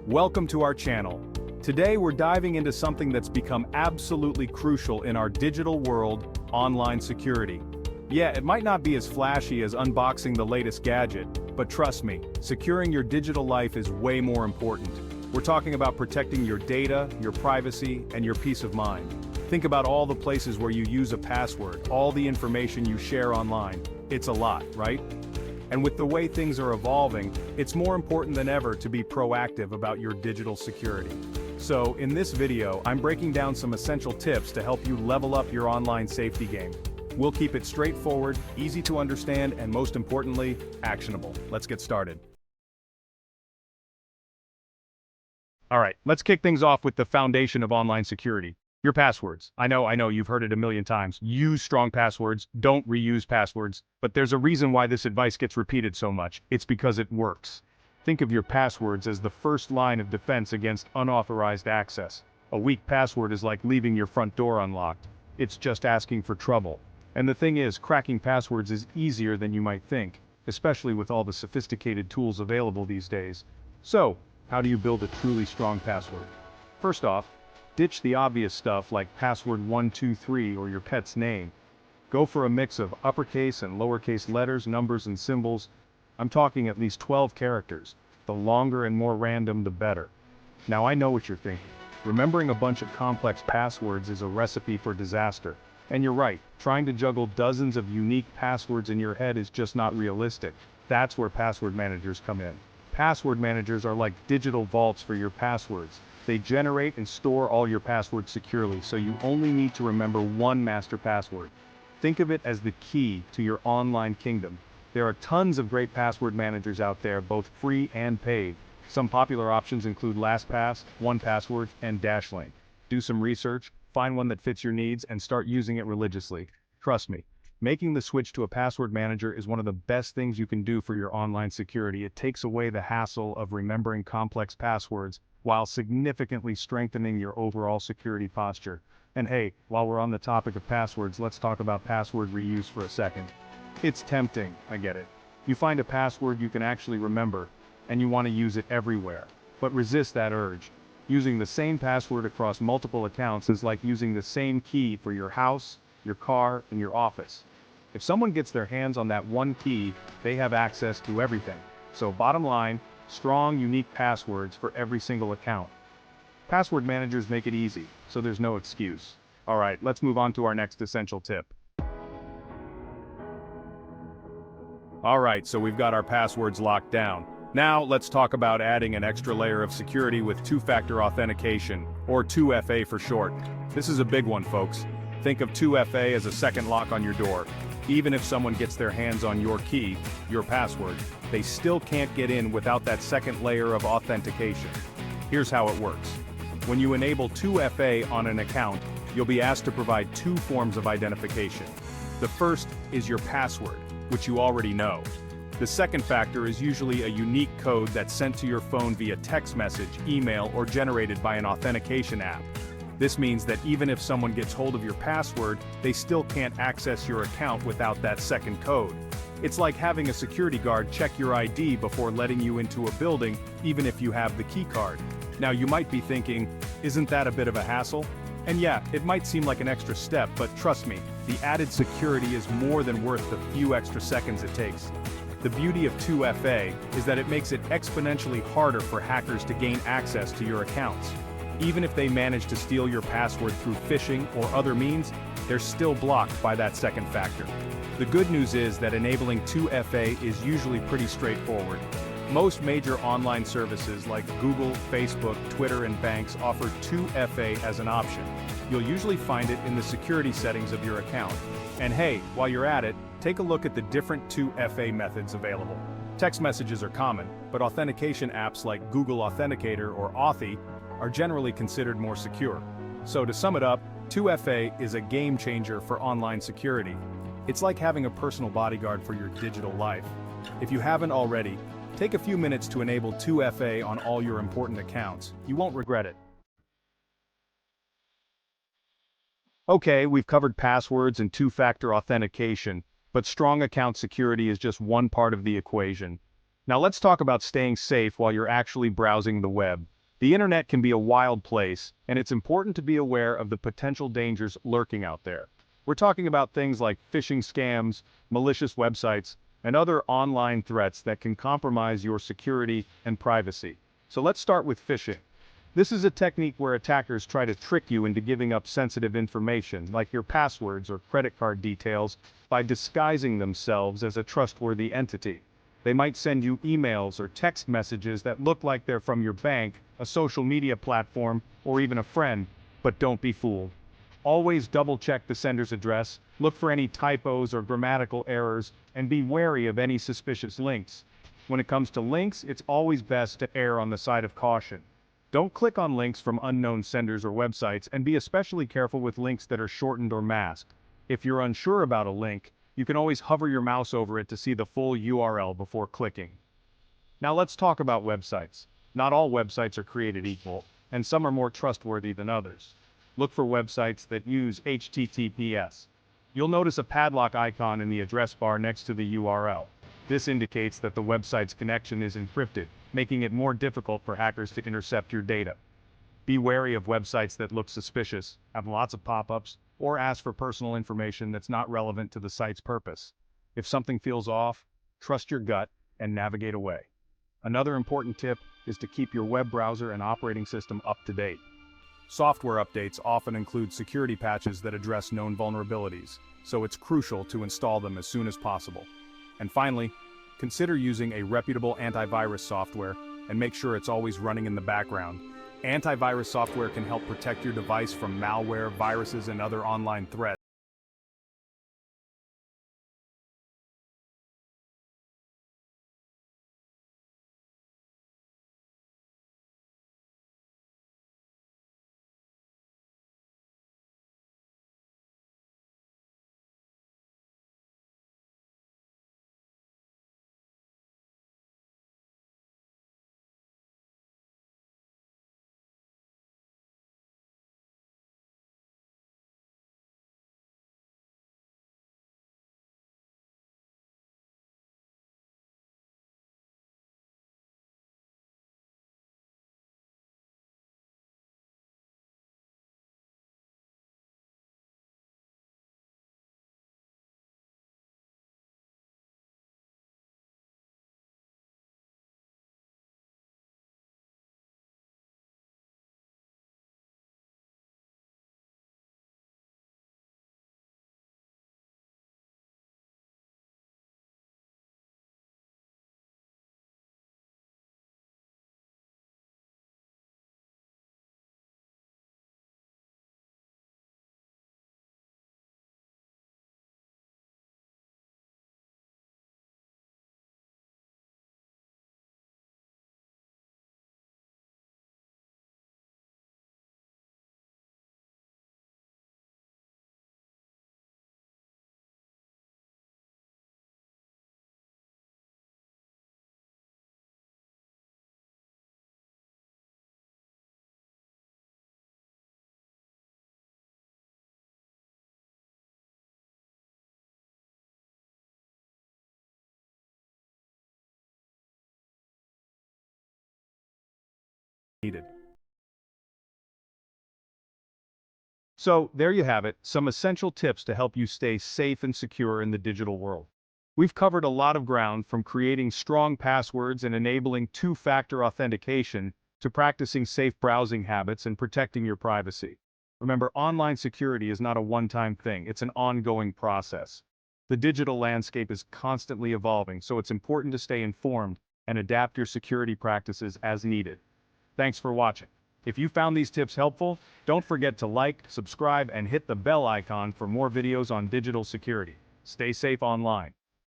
Welcome to our channel. Today we're diving into something that's become absolutely crucial in our digital world, online security. Yeah, it might not be as flashy as unboxing the latest gadget, but trust me, securing your digital life is way more important. We're talking about protecting your data, your privacy, and your peace of mind. Think about all the places where you use a password, all the information you share online. It's a lot, right? And with the way things are evolving, it's more important than ever to be proactive about your digital security. So, in this video, I'm breaking down some essential tips to help you level up your online safety game. We'll keep it straightforward, easy to understand, and most importantly, actionable. Let's get started. Alright, let's kick things off with the foundation of online security. Your passwords. I know, you've heard it a million times. Use strong passwords, don't reuse passwords. But there's a reason why this advice gets repeated so much. It's because it works. Think of your passwords as the first line of defense against unauthorized access. A weak password is like leaving your front door unlocked. It's just asking for trouble. And the thing is, cracking passwords is easier than you might think, especially with all the sophisticated tools available these days. So, how do you build a truly strong password? First off, ditch the obvious stuff like password 123 or your pet's name. Go for a mix of uppercase and lowercase letters, numbers, and symbols. I'm talking at least 12 characters. The longer and more random, the better. Now I know what you're thinking. Remembering a bunch of complex passwords is a recipe for disaster. And you're right, trying to juggle dozens of unique passwords in your head is just not realistic. That's where password managers come in. Password managers are like digital vaults for your passwords. They generate and store all your passwords securely, so you only need to remember one master password. Think of it as the key to your online kingdom. There are tons of great password managers out there, both free and paid. Some popular options include LastPass, 1Password, and Dashlane. Do some research, find one that fits your needs, and start using it religiously. Trust me, making the switch to a password manager is one of the best things you can do for your online security. It takes away the hassle of remembering complex passwords, while significantly strengthening your overall security posture. And hey, while we're on the topic of passwords, let's talk about password reuse for a second. It's tempting, I get it. You find a password you can actually remember, and you want to use it everywhere. But resist that urge. Using the same password across multiple accounts is like using the same key for your house, your car, and your office. If someone gets their hands on that one key, they have access to everything. So bottom line, strong, unique passwords for every single account. Password managers make it easy, so there's no excuse. Alright, let's move on to our next essential tip. Alright, so we've got our passwords locked down. Now let's talk about adding an extra layer of security with two-factor authentication, or 2FA for short. This is a big one, folks. Think of 2FA as a second lock on your door. Even if someone gets their hands on your key, your password, they still can't get in without that second layer of authentication. Here's how it works. When you enable 2FA on an account, you'll be asked to provide two forms of identification. The first is your password, which you already know. The second factor is usually a unique code that's sent to your phone via text message, email, or generated by an authentication app. This means that even if someone gets hold of your password, they still can't access your account without that second code. It's like having a security guard check your ID before letting you into a building, even if you have the key card. Now you might be thinking, isn't that a bit of a hassle? And yeah, it might seem like an extra step, but trust me, the added security is more than worth the few extra seconds it takes. The beauty of 2FA is that it makes it exponentially harder for hackers to gain access to your accounts. Even if they manage to steal your password through phishing or other means, they're still blocked by that second factor. The good news is that enabling 2FA is usually pretty straightforward. Most major online services like Google, Facebook, Twitter, and banks offer 2FA as an option. You'll usually find it in the security settings of your account. And hey, while you're at it, take a look at the different 2FA methods available. Text messages are common, but authentication apps like Google Authenticator or Authy are generally considered more secure. So to sum it up, 2FA is a game changer for online security. It's like having a personal bodyguard for your digital life. If you haven't already, take a few minutes to enable 2FA on all your important accounts. You won't regret it. Okay, we've covered passwords and two-factor authentication, but strong account security is just one part of the equation. Now let's talk about staying safe while you're actually browsing the web. The internet can be a wild place, and it's important to be aware of the potential dangers lurking out there. We're talking about things like phishing scams, malicious websites, and other online threats that can compromise your security and privacy. So let's start with phishing. This is a technique where attackers try to trick you into giving up sensitive information, like your passwords or credit card details, by disguising themselves as a trustworthy entity. They might send you emails or text messages that look like they're from your bank, a social media platform, or even a friend, but don't be fooled. Always double-check the sender's address, look for any typos or grammatical errors, and be wary of any suspicious links. When it comes to links, it's always best to err on the side of caution. Don't click on links from unknown senders or websites, and be especially careful with links that are shortened or masked. If you're unsure about a link, you can always hover your mouse over it to see the full URL before clicking. Now let's talk about websites. Not all websites are created equal, and some are more trustworthy than others. Look for websites that use HTTPS. You'll notice a padlock icon in the address bar next to the URL. This indicates that the website's connection is encrypted, making it more difficult for hackers to intercept your data. Be wary of websites that look suspicious, have lots of pop-ups, or ask for personal information that's not relevant to the site's purpose. If something feels off, trust your gut and navigate away. Another important tip is to keep your web browser and operating system up to date. Software updates often include security patches that address known vulnerabilities, so it's crucial to install them as soon as possible. And finally, consider using a reputable antivirus software and make sure it's always running in the background. Antivirus software can help protect your device from malware, viruses, and other online threats. Needed. So, there you have it, some essential tips to help you stay safe and secure in the digital world. We've covered a lot of ground, from creating strong passwords and enabling two-factor authentication to practicing safe browsing habits and protecting your privacy. Remember, online security is not a one-time thing, it's an ongoing process. The digital landscape is constantly evolving, so it's important to stay informed and adapt your security practices as needed. Thanks for watching. If you found these tips helpful, don't forget to like, subscribe, and hit the bell icon for more videos on digital security. Stay safe online.